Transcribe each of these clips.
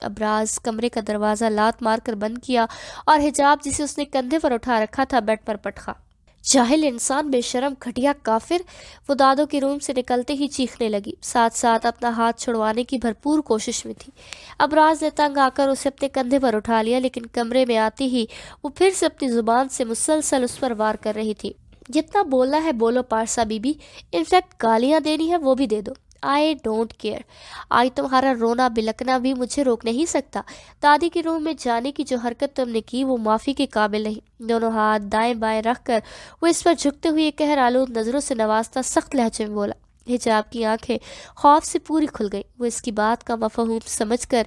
ابراز کمرے کا دروازہ لات مار کر بند کیا اور حجاب جسے اس نے کندھے پر اٹھا رکھا تھا بیڈ پر پٹخا۔ جاہل انسان، بے شرم، گھٹیا کافر! وہ دادو کے روم سے نکلتے ہی چیخنے لگی، ساتھ ساتھ اپنا ہاتھ چھڑوانے کی بھرپور کوشش میں تھی۔ ابراز نے تنگ آ کر اسے اپنے کندھے پر اٹھا لیا، لیکن کمرے میں آتے ہی وہ پھر سے اپنی زبان سے مسلسل اس پر وار کر رہی تھی۔ جتنا بولنا ہے بولو پارسا بی بی، انفیکٹ گالیاں دینی ہے وہ بھی دے دو، آئی ڈونٹ کیئر۔ آج تمہارا رونا بلکنا بھی مجھے روک نہیں سکتا۔ دادی کے روم میں جانے کی جو حرکت تم نے کی وہ معافی کے قابل نہیں۔ دونوں ہاتھ دائیں بائیں رکھ کر وہ اس پر جھکتے ہوئے قہر آلود نظروں سے نوازتا سخت لہجے میں بولا۔ حجاب کی آنکھیں خوف سے پوری کھل گئی۔ وہ اس کی بات کا مفہوم سمجھ کر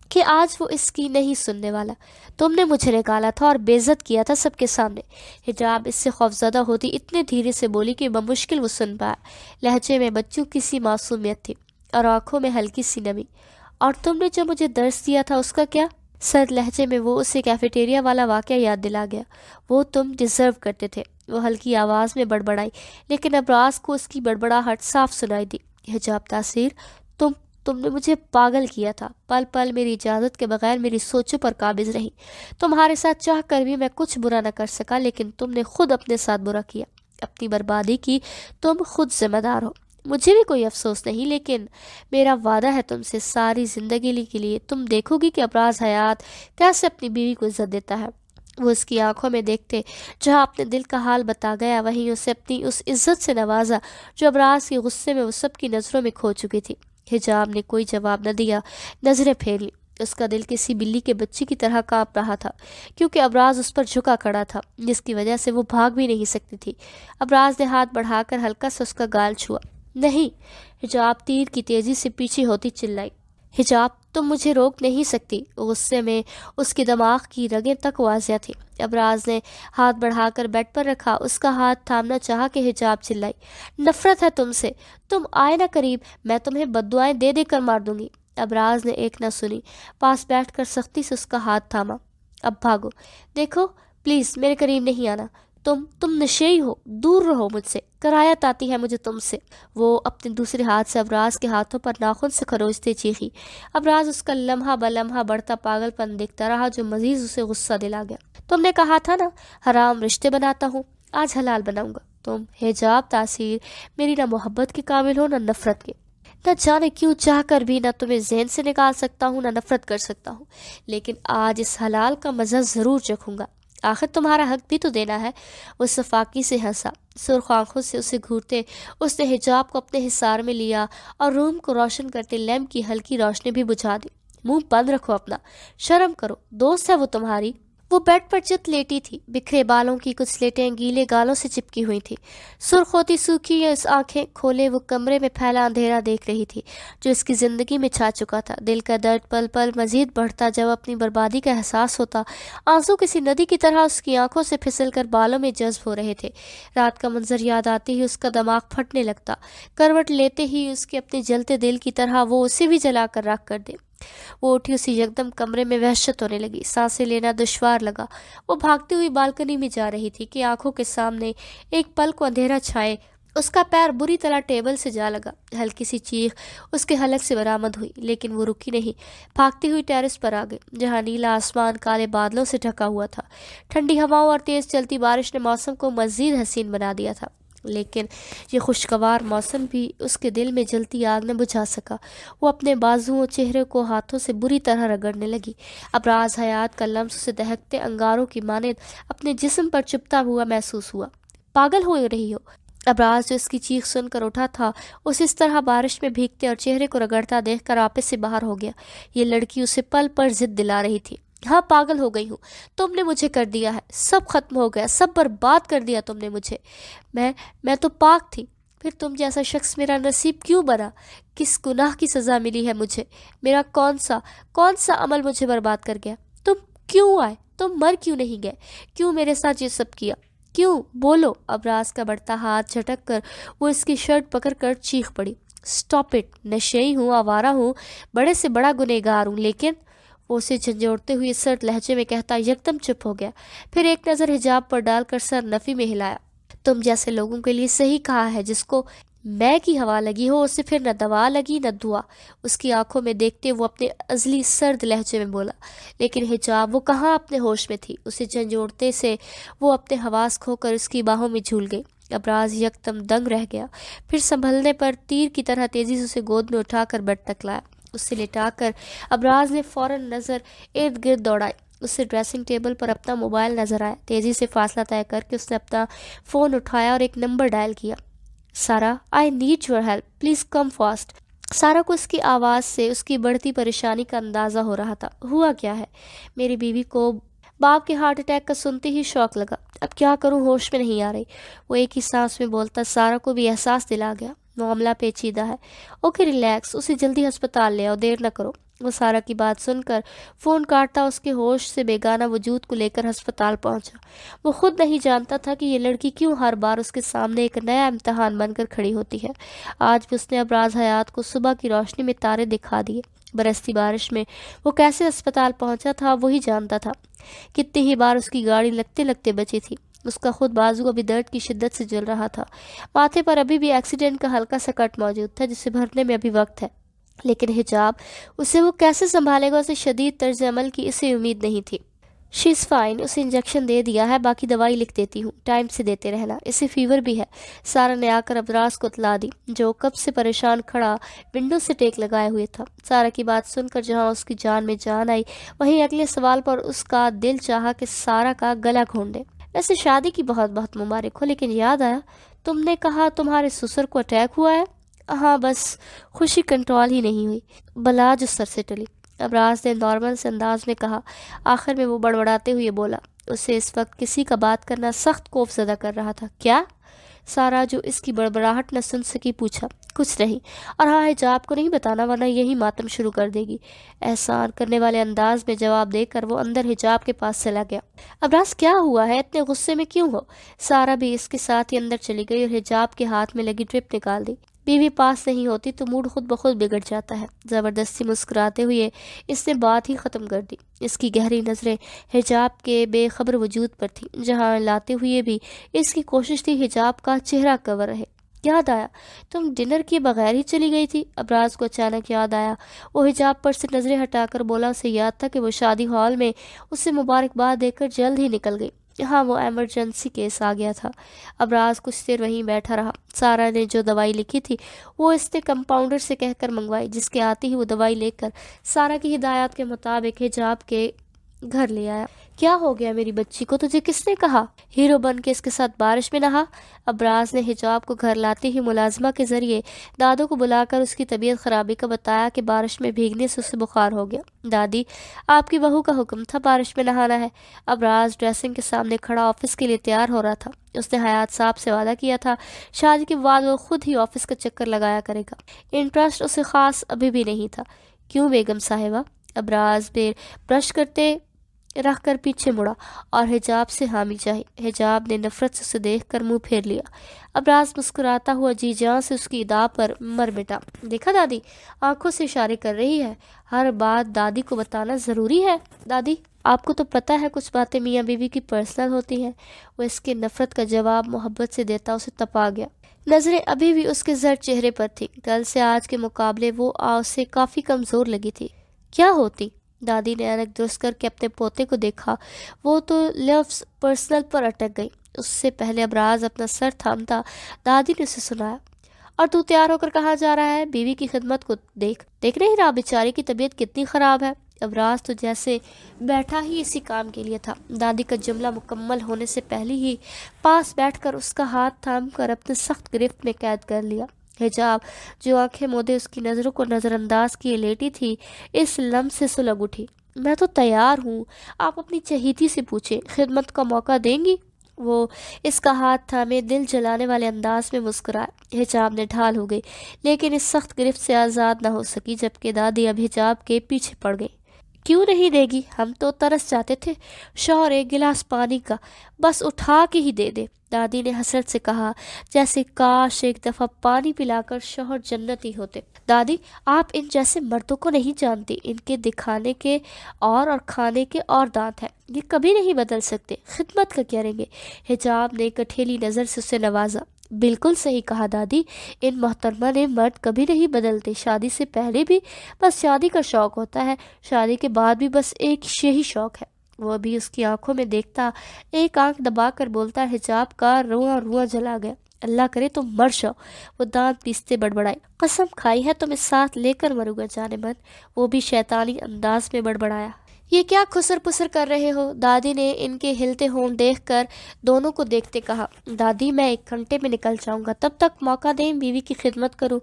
کہ آج وہ اس کی نہیں سننے والا۔ تم نے مجھے نکالا تھا اور بے عزت کیا تھا سب کے سامنے۔ حجاب اس سے خوفزدہ ہوتی اتنے دھیرے سے بولی کہ بمشکل وہ سن پایا۔ لہجے میں بچوں کی سی معصومیت تھی اور آنکھوں میں ہلکی سی نمی۔ اور تم نے جو مجھے درس دیا تھا اس کا کیا؟ سرد لہجے میں وہ اسے کیفیٹیریا والا واقعہ یاد دلا گیا۔ وہ تم ڈیزرو کرتے تھے، وہ ہلکی آواز میں بڑبڑائی، لیکن ابراز کو اس کی بڑبڑاہٹ صاف سنائی دی۔ حجاب تاثیر، تم نے مجھے پاگل کیا تھا، پل پل میری اجازت کے بغیر میری سوچوں پر قابض رہی۔ تمہارے ساتھ چاہ کر بھی میں کچھ برا نہ کر سکا، لیکن تم نے خود اپنے ساتھ برا کیا، اپنی بربادی کی تم خود ذمہ دار ہو۔ مجھے بھی کوئی افسوس نہیں، لیکن میرا وعدہ ہے تم سے، ساری زندگی کے لیے تم دیکھو گی کہ ابراز حیات کیسے اپنی بیوی کو عزت دیتا ہے۔ وہ اس کی آنکھوں میں دیکھتے جہاں اپنے دل کا حال بتا گیا، وہیں اسے اپنی اس عزت سے نوازا جو ابراز کے غصے میں وہ سب کی نظروں میں کھو چکی تھی۔ حجاب نے کوئی جواب نہ دیا، نظریں پھیری۔ اس کا دل کسی بلی کے بچے کی طرح کانپ رہا تھا، کیونکہ ابراز اس پر جھکا کھڑا تھا، جس کی وجہ سے وہ بھاگ بھی نہیں سکتی تھی۔ ابراز نے ہاتھ بڑھا کر ہلکا سا اس کا گال چھوا۔ نہیں! حجاب تیر کی تیزی سے پیچھے ہوتی چلائی۔ حجاب، تم مجھے روک نہیں سکتی۔ غصے میں اس کے دماغ کی رگیں تک واضح تھی۔ ابراز نے ہاتھ بڑھا کر بیڈ پر رکھا، اس کا ہاتھ تھامنا چاہا کہ حجاب چلائی، نفرت ہے تم سے، تم آئے نہ قریب، میں تمہیں بد دعائیں دے دے کر مار دوں گی۔ ابراز نے ایک نہ سنی، پاس بیٹھ کر سختی سے اس کا ہاتھ تھاما۔ اب بھاگو، دیکھو پلیز میرے قریب نہیں آنا، تم نشئی ہو، دور رہو مجھ سے، کرایت آتی ہے مجھے تم سے۔ وہ اپنے دوسرے ہاتھ سے ابراز کے ہاتھوں پر ناخن سے خروچتے چیخی۔ ابراز اس کا لمحہ بلمحہ بڑھتا پاگل پن دیکھتا رہا، جو مزید اسے غصہ دلا گیا۔ تم نے کہا تھا نا حرام رشتے بناتا ہوں، آج حلال بناؤں گا۔ تم حجاب تاثیر میری نہ محبت کے قابل ہو نہ نفرت کے۔ نہ جانے کیوں چاہ کر بھی نہ تمہیں ذہن سے نکال سکتا ہوں نہ نفرت کر سکتا ہوں، لیکن آج اس حلال کا مزہ ضرور چکھوں گا۔ آخر تمہارا حق بھی تو دینا ہے۔ وہ صفاقی سے ہنسا، سرخ آنکھوں سے اسے گھورتے اس نے حجاب کو اپنے حصار میں لیا اور روم کو روشن کرتے لیمپ کی ہلکی روشنی بھی بجھا دی۔ منہ بند رکھو اپنا، شرم کرو، دوست ہے وہ تمہاری۔ وہ بیڈ پر چت لیٹی تھی، بکھرے بالوں کی کچھ سلیٹیں گیلے گالوں سے چپکی ہوئی تھی۔ سرخ ہوتی سوکھی اس آنکھیں کھولے وہ کمرے میں پھیلا اندھیرا دیکھ رہی تھی جو اس کی زندگی میں چھا چکا تھا۔ دل کا درد پل پل مزید بڑھتا جب اپنی بربادی کا احساس ہوتا۔ آنسو کسی ندی کی طرح اس کی آنکھوں سے پھسل کر بالوں میں جذب ہو رہے تھے۔ رات کا منظر یاد آتے ہی اس کا دماغ پھٹنے لگتا، کروٹ لیتے ہی اس کے اپنے جلتے دل کی طرح وہ اسے بھی جلا کر رکھ کر دے۔ وہ اٹھی، اسی یکدم کمرے میں وحشت ہونے لگی، سانسیں لینا دشوار لگا۔ وہ بھاگتی ہوئی بالکنی میں جا رہی تھی کہ آنکھوں کے سامنے ایک پل کو اندھیرا چھائے اس کا پیر بری طرح ٹیبل سے جا لگا۔ ہلکی سی چیخ اس کے حلق سے برآمد ہوئی، لیکن وہ رکی نہیں، بھاگتی ہوئی ٹیرس پر آ گئی جہاں نیلا آسمان کالے بادلوں سے ڈھکا ہوا تھا۔ ٹھنڈی ہواؤں اور تیز چلتی بارش نے موسم کو مزید حسین بنا دیا تھا، لیکن یہ خوشگوار موسم بھی اس کے دل میں جلتی آگ نہ بجھا سکا۔ وہ اپنے بازوؤں چہرے کو ہاتھوں سے بری طرح رگڑنے لگی۔ ابراز حیات کا لمس اسے دہکتے انگاروں کی مانند اپنے جسم پر چپتا ہوا محسوس ہوا۔ پاگل ہو رہی ہو؟ ابراز جو اس کی چیخ سن کر اٹھا تھا، اسے اس طرح بارش میں بھیگتے اور چہرے کو رگڑتا دیکھ کر آپے سے باہر ہو گیا۔ یہ لڑکی اسے پل پر ضد دلا رہی تھی۔ ہاں، پاگل ہو گئی ہوں، تم نے مجھے کر دیا ہے، سب ختم ہو گیا، سب برباد کر دیا تم نے مجھے۔ میں تو پاک تھی، پھر تم جیسا شخص میرا نصیب کیوں بنا؟ کس گناہ کی سزا ملی ہے مجھے؟ میرا کون سا عمل مجھے برباد کر گیا؟ تم کیوں آئے؟ تم مر کیوں نہیں گئے؟ کیوں میرے ساتھ یہ سب کیا؟ کیوں؟ بولو۔ ابراز کا بڑھتا ہاتھ جھٹک کر وہ اس کی شرٹ پکڑ کر چیخ پڑی، اسٹاپ اٹ! نشئی ہوں، آوارہ ہوں، بڑے سے بڑا گنہگار ہوں، لیکن وہ اسے جھنجھوڑتے ہوئے سرد لہجے میں کہتا یکدم چپ ہو گیا، پھر ایک نظر حجاب پر ڈال کر سر نفی میں ہلایا۔ تم جیسے لوگوں کے لیے صحیح کہا ہے، جس کو میں کی ہوا لگی ہو اسے، پھر نہ دوا لگی نہ دعا۔ اس کی آنکھوں میں دیکھتے وہ اپنے ازلی سرد لہجے میں بولا۔ لیکن حجاب وہ کہاں اپنے ہوش میں تھی، اسے جھنجھوڑتے سے وہ اپنے حواس کھو کر اس کی باہوں میں جھول گئی۔ ابراز یکدم دنگ رہ گیا، پھر سنبھلنے پر تیر کی طرح تیزی سے اسے گود میں اٹھا کر بیڈ تک لایا۔ اسے لٹا کر ابراز نے فوراً نظر ارد گرد دوڑائی۔ اسے ڈریسنگ ٹیبل پر اپنا موبائل نظر آیا۔ تیزی سے فاصلہ طے کر کے اس نے اپنا فون اٹھایا اور ایک نمبر ڈائل کیا۔ سارا، I need your help, please come fast. سارا کو اس کی آواز سے اس کی بڑھتی پریشانی کا اندازہ ہو رہا تھا۔ ہوا کیا ہے؟ میری بیوی کو باپ کے ہارٹ اٹیک کا سنتے ہی شوق لگا، اب کیا کروں، ہوش میں نہیں آ رہی، وہ ایک ہی سانس میں بولتا۔ سارا کو بھی احساس دلا گیا معاملہ پیچیدہ ہے۔ اوکے ریلیکس، اسے جلدی ہسپتال لے آؤ، دیر نہ کرو۔ وہ سارا کی بات سن کر فون کاٹتا اس کے ہوش سے بیگانہ وجود کو لے کر ہسپتال پہنچا۔ وہ خود نہیں جانتا تھا کہ یہ لڑکی کیوں ہر بار اس کے سامنے ایک نیا امتحان بن کر کھڑی ہوتی ہے۔ آج بھی اس نے ابراز حیات کو صبح کی روشنی میں تارے دکھا دیے۔ برستی بارش میں وہ کیسے ہسپتال پہنچا تھا وہی جانتا تھا۔ کتنی ہی بار اس کی گاڑی لگتے لگتے بچی تھی۔ اس کا خود بازو ابھی درد کی شدت سے جل رہا تھا۔ ماتھے پر ابھی بھی ایکسیڈنٹ کا ہلکا سا کٹ موجود تھا جسے بھرنے میں ابھی وقت ہے۔ لیکن حجاب، اسے وہ کیسے سنبھالے گا؟ اسے شدید طرز عمل کی اسے امید نہیں تھی۔ شی از فائن، اسے انجیکشن دے دیا ہے، باقی دوائی لکھ دیتی ہوں، ٹائم سے دیتے رہنا، اسے فیور بھی ہے، سارا نے آ کر ابراز کو اطلاع دی، جو کب سے پریشان کھڑا ونڈو سے ٹیک لگائے ہوئے تھا۔ سارا کی بات سن کر جہاں اس کی جان میں جان آئی، وہیں اگلے سوال پر اس کا دل چاہا کہ سارا کا گلا گھونٹ دے۔ ویسے شادی کی بہت بہت مبارک ہو، لیکن یاد آیا تم نے کہا تمہارے سسر کو اٹیک ہوا ہے؟ ہاں، بس خوشی کنٹرول ہی نہیں ہوئی، بلا جو سر سے ٹلی، ابراز نے نارمل سے انداز میں کہا۔ آخر میں وہ بڑبڑاتے ہوئے بولا۔ اسے اس وقت کسی کا بات کرنا سخت خوف زدہ کر رہا تھا۔ کیا؟ سارا جو اس کی بڑبڑاہٹ نہ سن سکی پوچھا۔ کچھ نہیں، اور ہاں حجاب کو نہیں بتانا ورنہ یہی ماتم شروع کر دے گی، احسان کرنے والے انداز میں جواب دے کر وہ اندر حجاب کے پاس چلا گیا۔ ابراز کیا ہوا ہے، اتنے غصے میں کیوں ہو؟ سارا بھی اس کے ساتھ ہی اندر چلی گئی اور حجاب کے ہاتھ میں لگی ڈرپ نکال دی۔ بیوی پاس نہیں ہوتی تو موڈ خود بخود بگڑ جاتا ہے۔ زبردستی مسکراتے ہوئے اس نے بات ہی ختم کر دی۔ اس کی گہری نظریں حجاب کے بے خبر وجود پر تھیں، جہاں لاتے ہوئے بھی اس کی کوشش تھی حجاب کا چہرہ کور رہے۔ یاد آیا تم ڈنر کے بغیر ہی چلی گئی تھی؟ ابراز کو اچانک یاد آیا۔ وہ حجاب پر سے نظریں ہٹا کر بولا۔ اسے یاد تھا کہ وہ شادی ہال میں اسے مبارکباد دے کر جلد ہی نکل گئی۔ ہاں، وہ ایمرجنسی کیس آ گیا تھا۔ ابراز کچھ دیر وہیں بیٹھا رہا۔ سارا نے جو دوائی لکھی تھی وہ اس نے کمپاؤنڈر سے کہہ کر منگوائی، جس کے آتے ہی وہ دوائی لے کر سارا کی ہدایات کے مطابق حجاب کے گھر لے آیا۔ کیا ہو گیا میری بچی کو؟ تجھے کس نے کہا؟ ہیرو بن کے اس کے ساتھ بارش میں نہا؟ ابراز نے حجاب کو گھر لاتے ہی ملازمہ کے ذریعے دادو کو بلا کر اس کی طبیعت خرابی کا بتایا کہ بارش میں بھیگنے سے اسے بخار ہو گیا۔ دادی، آپ کی بہو کا حکم تھا بارش میں نہانا ہے۔ ابراز ڈریسنگ کے سامنے کھڑا آفس کے لیے تیار ہو رہا تھا۔ اس نے حیات صاحب سے وعدہ کیا تھا شادی کے بعد وہ خود ہی آفس کا چکر لگایا کرے گا۔ انٹرسٹ اسے خاص ابھی بھی نہیں تھا۔ کیوں بیگم صاحبہ؟ ابراز نے برش کرتے رکھ کر پیچھے مڑا اور حجاب سے حامی چاہی۔ حجاب نے نفرت سے اسے دیکھ کر منہ پھیر لیا۔ ابراز مسکراتا ہوا جی جاں سے اس کی ادا پر مر مٹا۔ دیکھا دادی آنکھوں سے اشارے کر رہی ہے، ہر بات دادی کو بتانا ضروری ہے؟ دادی، آپ کو تو پتہ ہے کچھ باتیں میاں بیوی کی پرسنل ہوتی ہیں۔ وہ اس کے نفرت کا جواب محبت سے دیتا اسے تپا گیا۔ نظریں ابھی بھی اس کے زرد چہرے پر تھیں۔ کل سے آج کے مقابلے وہ اسے کافی کمزور لگی تھی۔ کیا ہوتی؟ دادی نے اینک درست کر کے اپنے پوتے کو دیکھا۔ وہ تو لفظ پرسنل پر اٹک گئی۔ اس سے پہلے ابراز اپنا سر تھامتا دادی نے اسے سنایا۔ اور تو تیار ہو کر کہاں جا رہا ہے؟ بیوی کی خدمت کو دیکھ نہیں رہا بیچاری کی طبیعت کتنی خراب ہے؟ ابراز تو جیسے بیٹھا ہی اسی کام کے لیے تھا۔ دادی کا جملہ مکمل ہونے سے پہلے ہی پاس بیٹھ کر اس کا ہاتھ تھام کر اپنے سخت گرفت میں قید کر لیا۔ حجاب جو آنکھیں مودے اس کی نظروں کو نظر انداز کیے لیٹی تھی، اس لمح سے سلگ اٹھی۔ میں تو تیار ہوں، آپ اپنی چہیتی سے پوچھیں، خدمت کا موقع دیں گی؟ وہ اس کا ہاتھ تھامے دل جلانے والے انداز میں مسکرائے۔ حجاب نے ڈھال ہو گئی، لیکن اس سخت گرفت سے آزاد نہ ہو سکی، جبکہ دادی اب حجاب کے پیچھے پڑ گئی۔ کیوں نہیں دے گی؟ ہم تو ترس جاتے تھے، شوہر ایک گلاس پانی کا بس اٹھا کے ہی دے دے، دادی نے حسرت سے کہا، جیسے کاش ایک دفعہ پانی پلا کر شوہر جنتی ہوتے۔ دادی، آپ ان جیسے مردوں کو نہیں جانتی، ان کے دکھانے کے اور کھانے کے اور دانت ہیں، یہ کبھی نہیں بدل سکتے، خدمت کا کریں گے۔ حجاب نے کٹھیلی نظر سے اسے نوازا۔ بالکل صحیح کہا دادی، ان محترمہ نے مرد کبھی نہیں بدلتے، شادی سے پہلے بھی بس شادی کا شوق ہوتا ہے، شادی کے بعد بھی بس ایک یہی شوق ہے۔ وہ ابھی اس کی آنکھوں میں دیکھتا، ایک آنکھ دبا کر بولتا، حجاب کا رواں رواں جلا گیا، اللہ کرے تم مر جاؤ۔ وہ دانت پیستے بڑبڑائی، قسم کھائی ہے تمہیں ساتھ لے کر مروں گا جانے من۔ وہ بھی شیطانی انداز میں بڑبڑایا۔ یہ کیا خسر پسر کر رہے ہو؟ دادی نے ان کے ہلتے ہونٹ دیکھ کر دونوں کو دیکھتے کہا۔ دادی میں 1 گھنٹے میں نکل جاؤں گا، تب تک موقع دیں بیوی کی خدمت کروں۔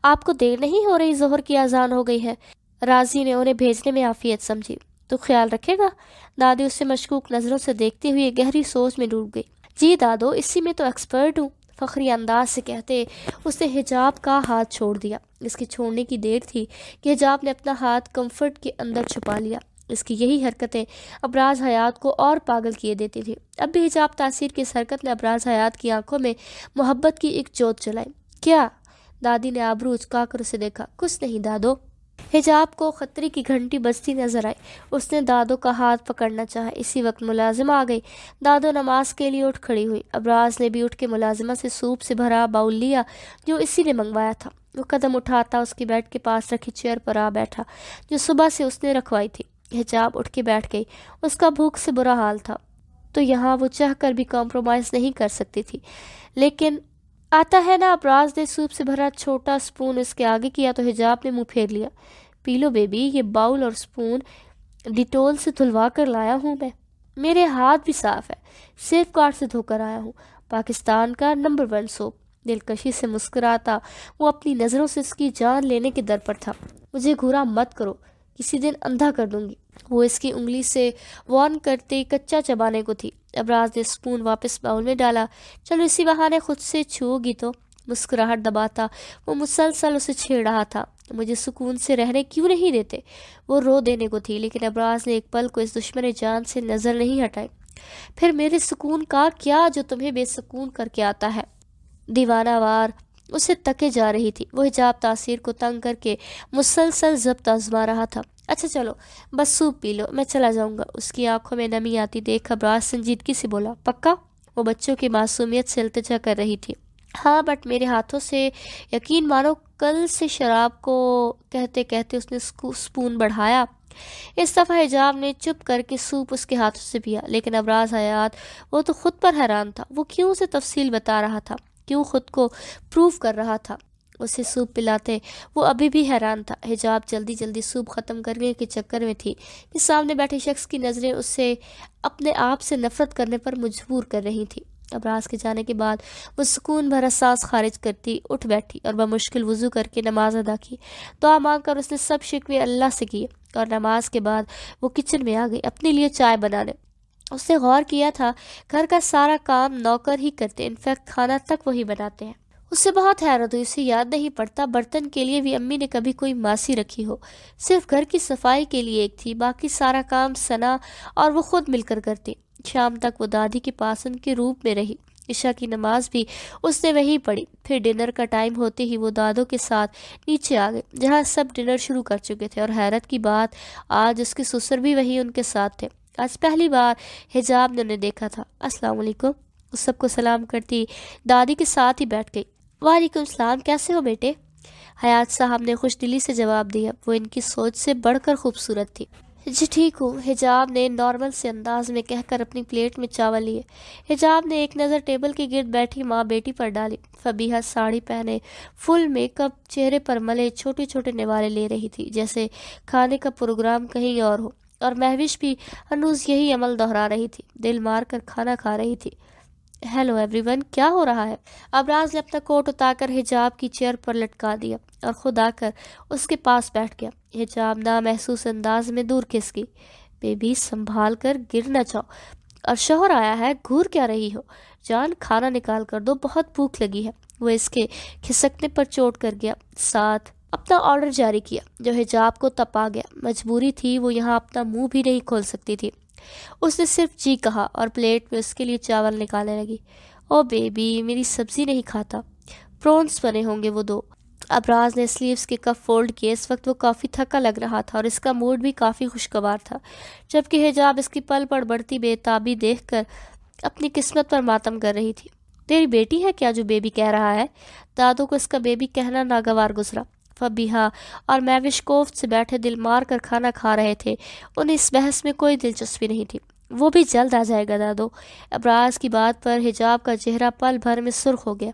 آپ کو دیر نہیں ہو رہی؟ ظہر کی اذان ہو گئی ہے۔ راضی نے انہیں بھیجنے میں عافیت سمجھی۔ تو خیال رکھے گا؟ دادی اسے مشکوک نظروں سے دیکھتے ہوئے گہری سوچ میں ڈوب گئی۔ جی دادو، اسی میں تو ایکسپرٹ ہوں، فخری انداز سے کہتے اس نے حجاب کا ہاتھ چھوڑ دیا۔ اس کی چھوڑنے کی دیر تھی کہ حجاب نے اپنا ہاتھ کمفرٹ کے اندر چھپا لیا۔ اس کی یہی حرکتیں ابراز حیات کو اور پاگل کیے دیتی تھی۔ اب بھی حجاب تاثیر کی اس حرکت نے ابراز حیات کی آنکھوں میں محبت کی ایک جوت جلائی۔ کیا؟ دادی نے آبرو اچکا کر اسے دیکھا۔ کچھ نہیں دادو۔ حجاب کو خطرے کی گھنٹی بجتی نظر آئی۔ اس نے دادو کا ہاتھ پکڑنا چاہا، اسی وقت ملازمہ آ گئی۔ دادو نماز کے لیے اٹھ کھڑی ہوئی۔ ابراز نے بھی اٹھ کے ملازمہ سے سوپ سے بھرا باؤل لیا جو اسی نے منگوایا تھا۔ وہ قدم اٹھاتا اس کی بیڈ کے پاس رکھی چیئر پر آ بیٹھا جو صبح سے اس نے رکھوائی تھی۔ حجاب اٹھ کے بیٹھ گئی۔ اس کا بھوک سے برا حال تھا تو یہاں وہ چاہ کر بھی کمپرومائز نہیں کر سکتی تھی، لیکن آتا ہے نا۔ ابراز نے سوپ سے بھرا چھوٹا سپون اس کے آگے کیا تو حجاب نے منہ پھیر لیا۔ پی لو بیبی، یہ باؤل اور سپون ڈیٹول سے دھلوا کر لایا ہوں میں، میرے ہاتھ بھی صاف ہے، سیف گارڈ سے دھو کر آیا ہوں، پاکستان کا نمبر 1 سوپ۔ دلکشی سے مسکراتا وہ اپنی نظروں سے اس کی جان لینے کے در پر تھا۔ مجھے گھورا مت کرو، کسی دن اندھا کر دوں گی، وہ اس کی انگلی سے وارن کرتے کچا چبانے کو تھی۔ ابراز نے سپون واپس باؤل میں ڈالا۔ چلو اسی بہانے خود سے چھو گی تو۔ مسکراہٹ دباتا وہ مسلسل اسے چھیڑ رہا تھا۔ مجھے سکون سے رہنے کیوں نہیں دیتے؟ وہ رو دینے کو تھی، لیکن ابراز نے ایک پل کو اس دشمن جان سے نظر نہیں ہٹائی۔ پھر میرے سکون کا کیا جو تمہیں بے سکون کر کے آتا ہے؟ دیوانہ وار اسے تکے جا رہی تھی۔ وہ حجاب تاثیر کو تنگ کر کے مسلسل ضبط آزما رہا تھا۔ اچھا چلو بس سوپ پی لو، میں چلا جاؤں گا۔ اس کی آنکھوں میں نمی آتی دیکھ ابراز سنجیدگی سے بولا، پکا؟ وہ بچوں کی معصومیت سے التجا کر رہی تھی۔ ہاں بٹ میرے ہاتھوں سے، یقین مانو کل سے شراب کو۔ کہتے کہتے اس نے سپون بڑھایا۔ اس دفعہ حجاب نے چپ کر کے سوپ اس کے ہاتھوں سے پیا، لیکن ابراز حیات وہ تو خود پر حیران تھا۔ وہ کیوں اسے تفصیل بتا رہا تھا، کیوں خود کو پروف کر رہا تھا؟ اسے سوپ پلاتے وہ ابھی بھی حیران تھا۔ حجاب جلدی جلدی سوپ ختم کرنے کے چکر میں تھی کہ سامنے بیٹھے شخص کی نظریں اسے اپنے آپ سے نفرت کرنے پر مجبور کر رہی تھی۔ ابراز کے جانے کے بعد وہ سکون بھرا سانس خارج کرتی اٹھ بیٹھی اور بمشکل وضو کر کے نماز ادا کی۔ دعا مانگ کر اس نے سب شکوے اللہ سے کیے اور نماز کے بعد وہ کچن میں آ گئی اپنے لیے چائے بنانے۔ اس نے غور کیا تھا گھر کا سارا کام نوکر ہی کرتے، انفیکٹ کھانا تک وہی بناتے ہیں۔ اس سے بہت حیرت ہوئی، اسے یاد نہیں پڑتا برتن کے لیے بھی امی نے کبھی کوئی ماسی رکھی ہو۔ صرف گھر کی صفائی کے لیے ایک تھی، باقی سارا کام ثنا اور وہ خود مل کر کرتی۔ شام تک وہ دادی کے پاس ان کے روپ میں رہی۔ عشاء کی نماز بھی اس نے وہیں پڑھی۔ پھر ڈنر کا ٹائم ہوتے ہی وہ دادوں کے ساتھ نیچے آ گئے جہاں سب ڈنر شروع کر چکے تھے، اور حیرت کی بات آج اس کے سسر بھی وہیں ان کے ساتھ تھے۔ آج پہلی بار حجاب نے انہیں دیکھا تھا۔ السلام علیکم، اس سب کو سلام کرتی دادی کے ساتھ ہی بیٹھ گئی۔ وعلیکم السلام، کیسے ہو بیٹے؟ حیات صاحب نے خوش دلی سے جواب دیا۔ وہ ان کی سوچ سے بڑھ کر خوبصورت تھی۔ جی ٹھیک ہوں، حجاب نے نارمل سے انداز میں کہہ کر اپنی پلیٹ میں چاول لیے۔ حجاب نے ایک نظر ٹیبل کے گرد بیٹھی ماں بیٹی پر ڈالی۔ فبیہہ ساڑی پہنے، فل میک اپ، چہرے پر ملے چھوٹے چھوٹے نوالے لے رہی تھی جیسے کھانے کا پروگرام کہیں اور ہو، اور مہوش بھی ہنوز یہی عمل دہرا رہی تھی، دل مار کر کھانا کھا رہی تھی۔ ہیلو ایوری ون، کیا ہو رہا ہے؟ ابراز نے اپنا کوٹ اتار کر حجاب کی چیئر پر لٹکا دیا اور خود آ کر اس کے پاس بیٹھ گیا۔ حجاب نامحسوس انداز میں دور کھس گئی۔ بیبی سنبھال کر گر نہ جاؤ، اور شوہر آیا ہے، گھور کیا رہی ہو؟ جان کھانا نکال کر دو، بہت بھوک لگی ہے۔ وہ اس کے کھسکنے پر چوٹ کر گیا، ساتھ اپنا آرڈر جاری کیا جو حجاب کو تپا گیا۔ مجبوری تھی، وہ یہاں اپنا منہ بھی نہیں کھول سکتی تھی۔ اس نے صرف جی کہا اور پلیٹ میں اس کے لیے چاول نکالنے لگی۔ او بیبی، میری سبزی نہیں کھاتا؟ پرونس بنے ہوں گے وہ 2۔ ابراز نے سلیوز کے کف فولڈ کیے۔ اس وقت وہ کافی تھکا لگ رہا تھا اور اس کا موڈ بھی کافی خوشگوار تھا، جبکہ حجاب اس کی پل پڑ بڑھتی بے تابی دیکھ کر اپنی قسمت پر ماتم کر رہی تھی۔ تیری بیٹی ہے کیا جو بیبی کہہ رہا ہے؟ دادو کو اس کا بیبی کہنا ناگوار گزرا۔ فبیہا اور میوش کوفت سے بیٹھے دل مار کر کھانا کھا رہے تھے، انہیں اس بحث میں کوئی دلچسپی نہیں تھی۔ وہ بھی جلد آ جائے گا دادو۔ ابراز کی بات پر حجاب کا چہرہ پل بھر میں سرخ ہو گیا۔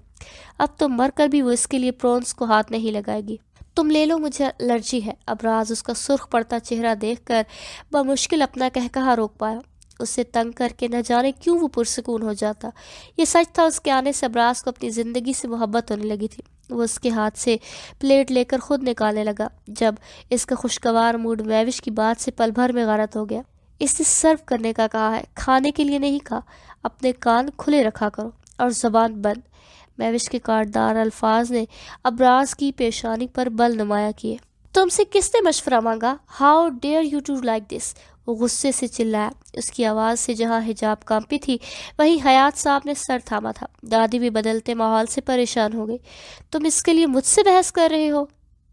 اب تو مر کر بھی وہ اس کے لیے پرونس کو ہاتھ نہیں لگائے گی۔ تم لے لو، مجھے الرجی ہے۔ ابراز اس کا سرخ پڑتا چہرہ دیکھ کر بمشکل اپنا قہقہا روک پایا۔ اسے تنگ کر کے نہ جانے کیوں وہ پرسکون ہو جاتا۔ یہ سچ تھا، اس کے آنے سے ابراز کو اپنی زندگی سے محبت ہونے لگی تھی۔ وہ اس کے ہاتھ سے پلیٹ لے کر خود نکالنے لگا جب اس کا خوشگوار موڈ میوش کی بات سے پل بھر میں غارت ہو گیا۔ اس نے سرو کرنے کا کہا ہے، کھانے کے لیے نہیں کہا۔ اپنے کان کھلے رکھا کرو اور زبان بند۔ میوش کے کاٹدار الفاظ نے ابراز کی پیشانی پر بل نمایاں کیے۔ تم سے کس نے مشورہ مانگا؟ How dare you to like this? وہ غصے سے چلایا۔ اس کی آواز سے جہاں حجاب کانپی تھی وہیں حیات صاحب نے سر تھاما تھا۔ دادی بھی بدلتے ماحول سے پریشان ہو گئی۔ تم اس کے لیے مجھ سے بحث کر رہے ہو؟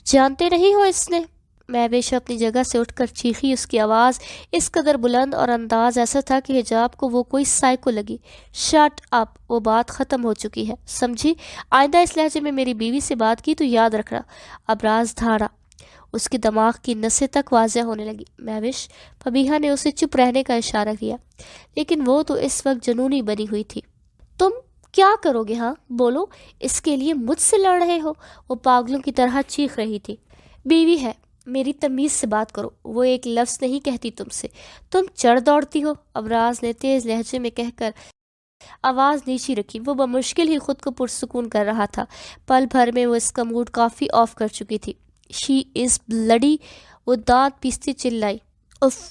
جانتے نہیں ہو اس نے؟ میوش اپنی جگہ سے اٹھ کر چیخی۔ اس کی آواز اس قدر بلند اور انداز ایسا تھا کہ حجاب کو وہ کوئی سائیکو لگی۔ شٹ اپ، وہ بات ختم ہو چکی ہے، سمجھی؟ آئندہ اس لہجے میں میری بیوی سے بات کی تو یاد رکھنا۔ ابراز دھاڑا، اس کے دماغ کی نسیں تک واضح ہونے لگی۔ میوش، فبیہا نے اسے چپ رہنے کا اشارہ کیا، لیکن وہ تو اس وقت جنونی بنی ہوئی تھی۔ تم کیا کرو گے؟ ہاں بولو، اس کے لیے مجھ سے لڑ رہے ہو؟ وہ پاگلوں کی طرح چیخ رہی تھی۔ بیوی ہے، میری تمیز سے بات کرو، وہ ایک لفظ نہیں کہتی تم سے، تم چڑھ دوڑتی ہو۔ ابراز نے تیز لہجے میں کہہ کر آواز نیچی رکھی۔ وہ بمشکل ہی خود کو پرسکون کر رہا تھا۔ پل بھر میں وہ اس کا موڈ کافی آف کر چکی تھی۔ شی از بلڈی، وہ دانت پیستی چلائی۔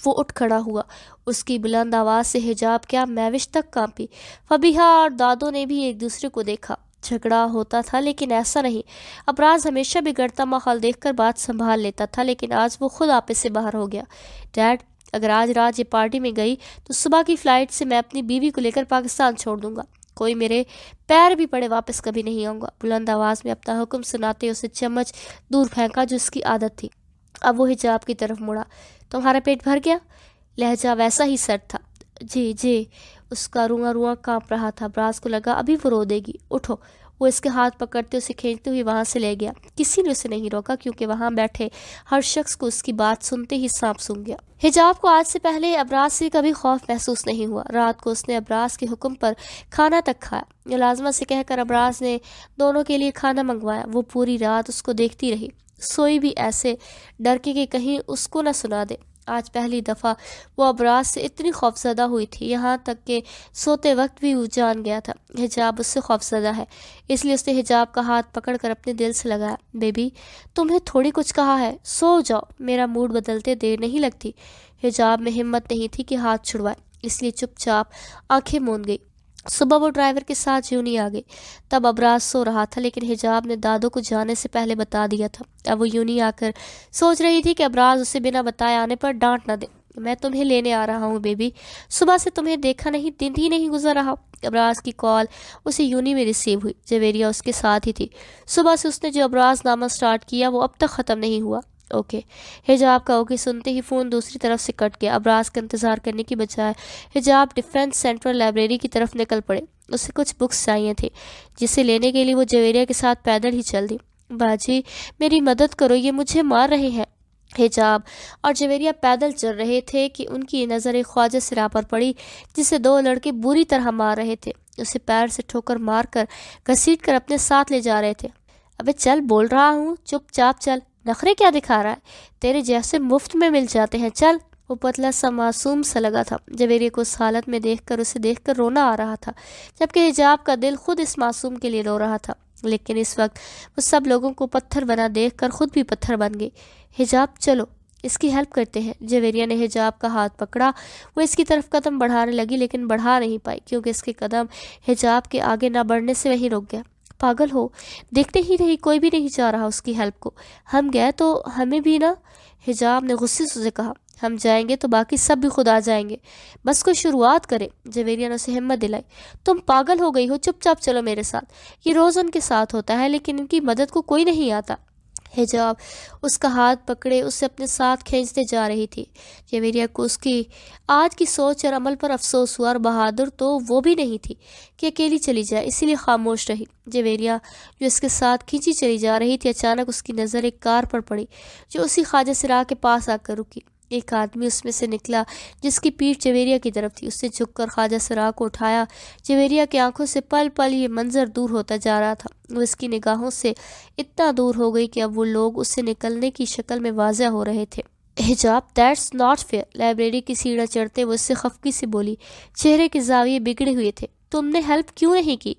وہ اٹھ کھڑا ہوا۔ اس کی بلند آواز سے حجاب کیا میوش تک کانپی۔ فبیہا اور دادو نے بھی ایک دوسرے کو دیکھا۔ جھگڑا ہوتا تھا لیکن ایسا نہیں۔ ابراز ہمیشہ بگڑتا ماحول دیکھ کر بات سنبھال لیتا تھا، لیکن آج وہ خود آپے سے باہر ہو گیا۔ ڈیڈ، اگر آج رات یہ پارٹی میں گئی تو صبح کی فلائٹ سے میں اپنی بیوی کو لے کر پاکستان چھوڑ دوں گا۔ کوئی میرے پیر بھی پڑے واپس کبھی نہیں آؤں گا۔ بلند آواز میں اپنا حکم سناتے اسے چمچ دور پھینکا جو اس کی عادت تھی۔ اب وہ حجاب کی طرف مڑا۔ تمہارا پیٹ بھر گیا؟ لہجہ ویسا ہی سرد تھا۔ جی جی، اس کا رواں رواں کانپ رہا تھا۔ ابراز کو لگا ابھی وہ رو دے گی۔ اٹھو، وہ اس کے ہاتھ پکڑتے اسے کھینچتے ہوئے وہاں سے لے گیا۔ کسی نے اسے نہیں روکا کیونکہ وہاں بیٹھے ہر شخص کو اس کی بات سنتے ہی سانپ سونگ گیا۔ حجاب کو آج سے پہلے ابراز سے کبھی خوف محسوس نہیں ہوا۔ رات کو اس نے ابراز کے حکم پر کھانا تک کھایا۔ ملازمہ سے کہہ کر ابراز نے دونوں کے لیے کھانا منگوایا۔ وہ پوری رات اس کو دیکھتی رہی، سوئی بھی ایسے ڈر کے کہ کہیں اس کو نہ سنا دے۔ آج پہلی دفعہ وہ ابراز سے اتنی خوفزدہ ہوئی تھی، یہاں تک کہ سوتے وقت بھی وہ جان گیا تھا حجاب اس سے خوفزدہ ہے۔ اس لیے اس نے حجاب کا ہاتھ پکڑ کر اپنے دل سے لگایا۔ بیبی، تمہیں تھوڑی کچھ کہا ہے، سو جاؤ، میرا موڈ بدلتے دیر نہیں لگتی۔ حجاب میں ہمت نہیں تھی کہ ہاتھ چھڑوائے، اس لیے چپ چاپ آنکھیں موند گئی۔ صبح وہ ڈرائیور کے ساتھ یونی آ گئی۔ تب ابراز سو رہا تھا، لیکن حجاب نے دادو کو جانے سے پہلے بتا دیا تھا۔ اب وہ یونی آ کر سوچ رہی تھی کہ ابراز اسے بنا بتائے آنے پر ڈانٹ نہ دے۔ میں تمہیں لینے آ رہا ہوں بیبی، صبح سے تمہیں دیکھا نہیں، دن ہی نہیں گزر رہا۔ ابراز کی کال اسے یونی میں ریسیو ہوئی۔ جویریہ اس کے ساتھ ہی تھی۔ صبح سے اس نے جو ابراز نامہ سٹارٹ کیا وہ اب تک ختم نہیں ہوا۔ اوکے۔ حجاب کا اوکے سنتے ہی فون دوسری طرف سے کٹ گیا۔ ابراز کا انتظار کرنے کی بجائے حجاب ڈیفنس سینٹرل لائبریری کی طرف نکل پڑے۔ اسے کچھ بکس چاہیے تھے جسے لینے کے لیے وہ جویریہ کے ساتھ پیدل ہی چل دی۔ باجی، میری مدد کرو، یہ مجھے مار رہے ہیں۔ حجاب اور جویریہ پیدل چل رہے تھے کہ ان کی نظر ایک خواجہ سرا پر پڑی جسے دو لڑکے بری طرح مار رہے تھے۔ اسے پیر سے ٹھوکر مار کر گھسیٹ کر اپنے ساتھ لے جا رہے تھے۔ ابے چل، بول رہا ہوں، چپ چاپ چل، نخرے کیا دکھا رہا ہے؟ تیرے جیسے مفت میں مل جاتے ہیں، چل۔ وہ پتلا سا معصوم سا لگا تھا۔ جویریہ کو اس حالت میں دیکھ کر اسے دیکھ کر رونا آ رہا تھا، جبکہ حجاب کا دل خود اس معصوم کے لیے رو رہا تھا۔ لیکن اس وقت وہ سب لوگوں کو پتھر بنا دیکھ کر خود بھی پتھر بن گئی۔ حجاب چلو، اس کی ہیلپ کرتے ہیں۔ جویریہ نے حجاب کا ہاتھ پکڑا۔ وہ اس کی طرف قدم بڑھانے لگی لیکن بڑھا نہیں پائی کیونکہ اس کے قدم حجاب کے آگے نہ بڑھنے سے وہیں رک گیا۔ پاگل ہو، دیکھتے ہی رہی، کوئی بھی نہیں چاہ رہا اس کی ہیلپ کو، ہم گئے تو ہمیں بھی نہ۔ حجاب نے غصے سے اسے کہا، ہم جائیں گے تو باقی سب بھی خود آ جائیں گے، بس کوئی شروعات کرے۔ جویریہ نے اسے ہمت دلائی، تم پاگل ہو گئی ہو، چپ چاپ چلو میرے ساتھ۔ یہ روز ان کے ساتھ ہوتا ہے لیکن ان کی مدد کو کوئی نہیں آتا۔ حجاب اس کا ہاتھ پکڑے اسے اپنے ساتھ کھینچتے جا رہی تھی۔ جویریہ کو اس کی آج کی سوچ اور عمل پر افسوس ہوا، اور بہادر تو وہ بھی نہیں تھی کہ اکیلی چلی جائے، اسی لیے خاموش رہی۔ جویریہ جو اس کے ساتھ کھینچی چلی جا رہی تھی، اچانک اس کی نظر ایک کار پر پڑی جو اسی خواجہ سراغ کے پاس آ کر رکی۔ ایک آدمی اس میں سے نکلا جس کی پیٹھ جویریہ کی طرف تھی، اس نے جھک کر خواجہ سراغ کو اٹھایا۔ جویریہ کی آنکھوں سے پل پل یہ منظر دور ہوتا جا رہا تھا، وہ اس کی نگاہوں سے اتنا دور ہو گئی کہ اب وہ لوگ اس سے نکلنے کی شکل میں واضح ہو رہے تھے۔ حجاب دیٹس ناٹ فیئر، لائبریری کی سیڑھیاں چڑھتے وہ اس سے خفگی سے بولی، چہرے کے زاویے بگڑے ہوئے تھے۔ تم نے ہیلپ کیوں نہیں کی؟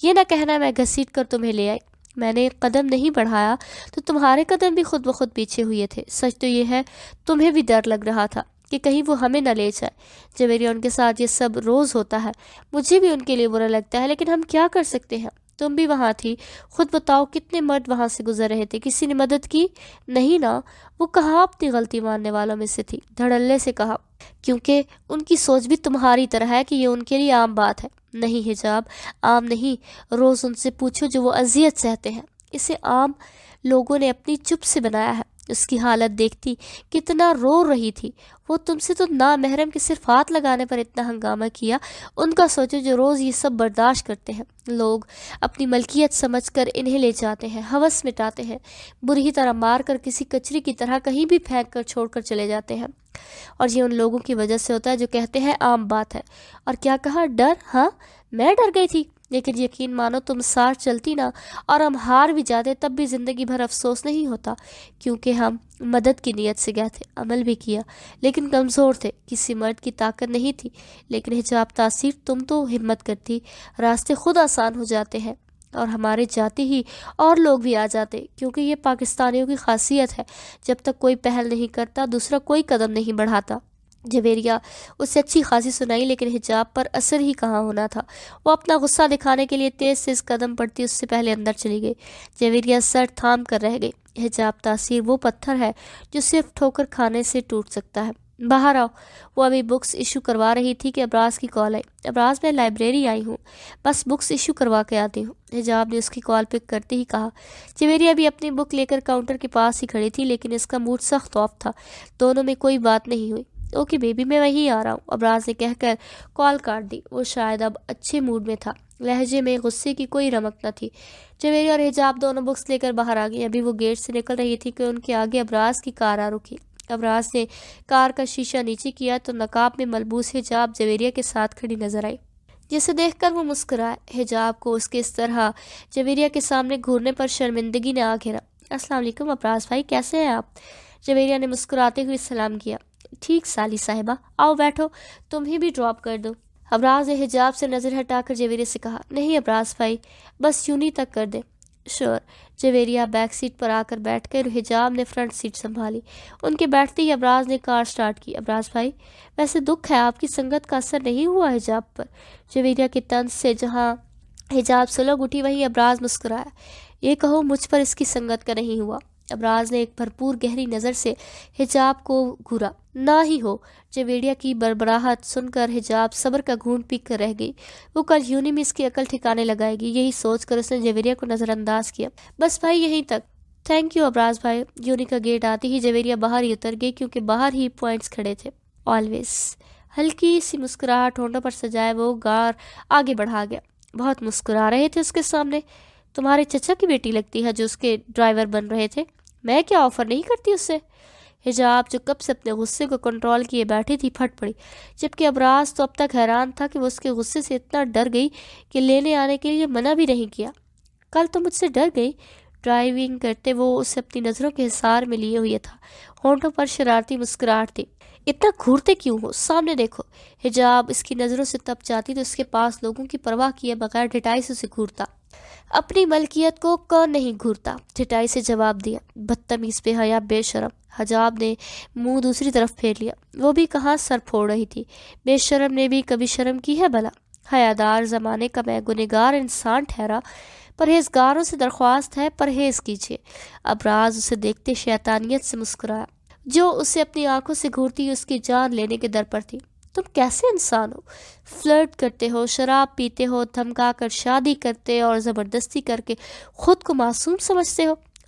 یہ نہ کہنا میں گھسیٹ کر تمہیں لے آئی، میں نے ایک قدم نہیں بڑھایا تو تمہارے قدم بھی خود بخود پیچھے ہوئے تھے۔ سچ تو یہ ہے تمہیں بھی ڈر لگ رہا تھا کہ کہیں وہ ہمیں نہ لے جائے۔ جویریہ ان کے ساتھ یہ سب روز ہوتا ہے، مجھے بھی ان کے لیے برا لگتا ہے، لیکن ہم کیا کر سکتے ہیں؟ تم بھی وہاں تھی، خود بتاؤ کتنے مرد وہاں سے گزر رہے تھے، کسی نے مدد کی؟ نہیں نا، وہ کہاں اپنی غلطی ماننے والوں میں سے تھی، دھڑلے سے کہا، کیونکہ ان کی سوچ بھی تمہاری طرح ہے کہ یہ ان کے لیے عام بات ہے۔ نہیں حجاب، عام نہیں، روز ان سے پوچھو جو وہ اذیت سہتے ہیں، اسے عام لوگوں نے اپنی چپ سے بنایا ہے۔ اس کی حالت دیکھتی کتنا رو رہی تھی، وہ تم سے تو نامحرم کے صرف ہاتھ لگانے پر اتنا ہنگامہ کیا، ان کا سوچو جو روز یہ سب برداشت کرتے ہیں۔ لوگ اپنی ملکیت سمجھ کر انہیں لے جاتے ہیں، ہوس مٹاتے ہیں، بری طرح مار کر کسی کچرے کی طرح کہیں بھی پھینک کر چھوڑ کر چلے جاتے ہیں، اور یہ ان لوگوں کی وجہ سے ہوتا ہے جو کہتے ہیں عام بات ہے۔ اور کیا کہا؟ ڈر؟ ہاں میں ڈر گئی تھی، لیکن یقین مانو تم ساتھ چلتی نا اور ہم ہار بھی جاتے تب بھی زندگی بھر افسوس نہیں ہوتا، کیونکہ ہم مدد کی نیت سے گئے تھے، عمل بھی کیا، لیکن کمزور تھے، کسی مرد کی طاقت نہیں تھی۔ لیکن حجاب تاثیر، تم تو ہمت کرتی، راستے خود آسان ہو جاتے ہیں، اور ہمارے جاتے ہی اور لوگ بھی آ جاتے، کیونکہ یہ پاکستانیوں کی خاصیت ہے، جب تک کوئی پہل نہیں کرتا دوسرا کوئی قدم نہیں بڑھاتا۔ جویریہ اسے اچھی خاصی سنائی، لیکن حجاب پر اثر ہی کہاں ہونا تھا۔ وہ اپنا غصہ دکھانے کے لیے تیز تیز قدم پڑتی اس سے پہلے اندر چلی گئی۔ جویریہ سر تھام کر رہ گئی۔ حجاب تاثیر وہ پتھر ہے جو صرف ٹھوکر کھانے سے ٹوٹ سکتا ہے۔ باہر آؤ۔ وہ ابھی بکس ایشو کروا رہی تھی کہ ابراز کی کال آئی۔ ابراز، میں لائبریری آئی ہوں، بس بکس ایشو کروا کے آتی ہوں، حجاب نے اس کی کال پک کرتے ہی کہا۔ جویریہ بھی اپنی بک لے کر کاؤنٹر کے پاس ہی کھڑی تھی، لیکن اس کا موڈ سخت آف تھا، دونوں میں کوئی بات نہیں ہوئی۔ اوکے بیبی، میں وہیں آ رہا ہوں، ابراز نے کہہ کر کال کاٹ دی۔ وہ شاید اب اچھے موڈ میں تھا، لہجے میں غصے کی کوئی رمق نہ تھی۔ جویریہ اور حجاب دونوں بکس لے کر باہر آ گئی۔ ابھی وہ گیٹ سے نکل رہی تھی کہ ان کے آگے ابراز کی کار آ رکی۔ ابراز نے کار کا شیشہ نیچے کیا تو نقاب میں ملبوس حجاب جویریہ کے ساتھ کھڑی نظر آئی، جسے دیکھ کر وہ مسکرائے۔ حجاب کو اس کے اس طرح جویریہ کے سامنے گھورنے پر شرمندگی نے آ گھیرا۔ السلام علیکم ابراز بھائی، کیسے ہیں آپ؟ جویریہ نے مسکراتے ہوئے سلام کیا۔ ٹھیک سالی صاحبہ، آؤ بیٹھو، تمہیں بھی ڈراپ کر دو؟ ابراز نے حجاب سے نظر ہٹا کر جویریہ سے کہا۔ نہیں ابراز بھائی، بس یونی تک کر دے۔ شور۔ جویریہ بیک سیٹ پر آ کر بیٹھ کر حجاب نے فرنٹ سیٹ سنبھالی۔ ان کے بیٹھتے ہی ابراز نے کار سٹارٹ کی۔ ابراز بھائی، ویسے دکھ ہے آپ کی سنگت کا اثر نہیں ہوا حجاب پر؟ جویریہ کے طنز سے جہاں حجاب سلگ اٹھی وہیں ابراز مسکرایا۔ یہ کہو مجھ پر اس کی سنگت کا نہیں ہوا؟ ابراز نے ایک بھرپور گہری نظر سے حجاب کو گھورا۔ نہ ہی ہو۔ جویریہ کی بربراہٹ سن کر حجاب صبر کا گھونٹ پی کر رہ گئی۔ وہ کل یونی میں اس کی عقل ٹھکانے لگائے گی، یہی سوچ کر اس نے جویریہ کو نظر انداز کیا۔ بس بھائی یہیں تک۔ تھینک یو ابراز بھائی۔ یونی کا گیٹ آتے ہی جویریہ باہر ہی اتر گئی، کیونکہ باہر ہی پوائنٹس کھڑے تھے۔ آلویز۔ ہلکی سی مسکراہٹ ہونٹوں پر سجائے وہ گار آگے بڑھا گیا۔ بہت مسکرا رہے تھے اس کے سامنے؟ تمہارے چچا کی بیٹی لگتی ہے جو اس کے ڈرائیور بن رہے تھے، میں کیا آفر نہیں کرتی اس سے؟ حجاب جو کب سے اپنے غصے کو کنٹرول کیے بیٹھی تھی پھٹ پڑی، جبکہ ابراز تو اب تک حیران تھا کہ وہ اس کے غصے سے اتنا ڈر گئی کہ لینے آنے کے لیے منع بھی نہیں کیا۔ کل تو مجھ سے ڈر گئی۔ ڈرائیونگ کرتے وہ اسے اپنی نظروں کے حصار میں لیے ہوئے تھا، ہونٹوں پر شرارتی مسکراہٹ تھی۔ اتنا گھورتے کیوں ہو؟ سامنے دیکھو۔ حجاب اس کی نظروں سے تپ جاتی تو اس کے پاس لوگوں کی پرواہ کیے بغیر ڈٹائی سے اسے گھورتا۔ اپنی ملکیت کو کون نہیں گھورتا؟ ٹھٹائی سے جواب دیا۔ بدتمیز، بے حیا، بے شرم۔ حجاب نے منہ دوسری طرف پھیر لیا، وہ بھی کہاں سر پھوڑ رہی تھی۔ بے شرم نے بھی کبھی شرم کی ہے بھلا؟ حیادار زمانے کا میں گنہگار انسان ٹھہرا، پرہیزگاروں سے درخواست ہے پرہیز کیجیے۔ ابراز اسے دیکھتے شیطانیت سے مسکرایا، جو اسے اپنی آنکھوں سے گھورتی اس کی جان لینے کے در پر تھی۔ تم کیسے انسان ہو؟ فلرٹ کرتے ہو، شراب پیتے ہو، دھمکا کر شادی کرتے اور زبردستی کر کے خود کو معصوم سمجھتے ہو۔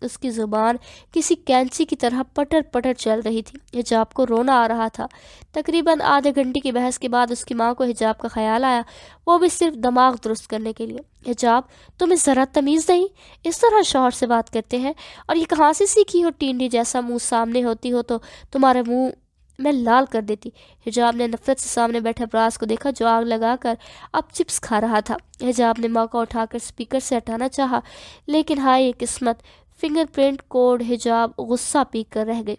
اس کی زبان کسی کینچی کی طرح پٹر پٹر چل رہی تھی۔ حجاب کو رونا آ رہا تھا۔ تقریباً آدھے گھنٹے کی بحث کے بعد اس کی ماں کو حجاب کا خیال آیا، وہ بھی صرف دماغ درست کرنے کے لیے۔ حجاب، تمہیں ذرا تمیز نہیں؟ اس طرح شوہر سے بات کرتے ہیں؟ اور یہ کہاں سے سیکھی ہو؟ ٹینڈی جیسا منہ سامنے ہوتی ہو تو تمہارے منہ میں لال کر دیتی۔ حجاب نے نفرت سے سامنے بیٹھے ابراز کو دیکھا جو آگ لگا کر اب چپس کھا رہا تھا۔ حجاب نے ماں کو اٹھا کر سپیکر سے ہٹانا چاہا، لیکن ہائے قسمت، فنگر پرنٹ کوڈ حجاب غصہ پی کر رہ گئی۔